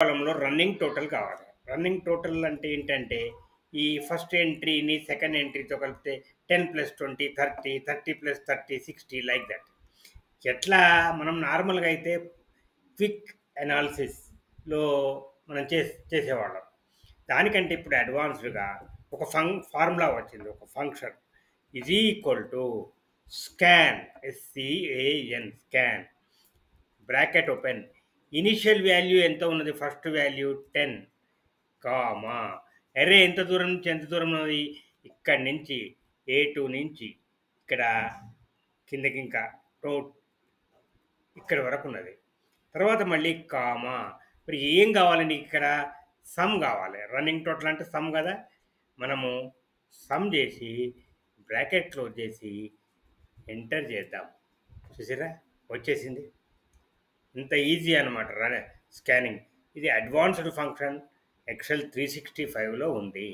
కాలంలో running total కావాలి. Running total అంటే ఏంటంటే, ఈ ఫస్ట్ ఎంట్రీని సెకండ్ ఎంట్రీతో కలిపితే 10 + 20 30, 30 + 30 60 లైక్ దట్. ఎట్లా మనం నార్మల్‌గా అయితే క్విక్ అనాలిసిస్‌లో మనం చేసేవాళ్ళం. దానికంటే ఇప్పుడు అడ్వాన్స్డ్‌గా ఒక ఫార్ములా వచ్చింది. ఒక function is equal to scan, SCAN scan bracket open. Initial value ఎంత ఉన్నది? ఫస్ట్ వాల్యూ 10, కామా అరే ఎంత దూరం నుంచి ఎంత దూరం ఉన్నది? ఇక్కడి నుంచి A2 నుంచి ఇక్కడ కిందకి ఇంకా ఇక్కడ వరకు ఉన్నది. తర్వాత మళ్ళీ కామా. మరి ఏం కావాలండి ఇక్కడ? సమ్ కావాలి. రన్నింగ్ టోటల్ అంటే సమ్ కదా. మనము సమ్ చేసి బ్రాకెట్ క్లోజ్ చేసి ఎంటర్ చేద్దాం. చూసారా, వచ్చేసింది. ఇంత ఈజీ అనమాట స్కానింగ్. ఇది అడ్వాన్స్డ్ ఫంక్షన్ ఎక్సెల్ 365లో ఉంది.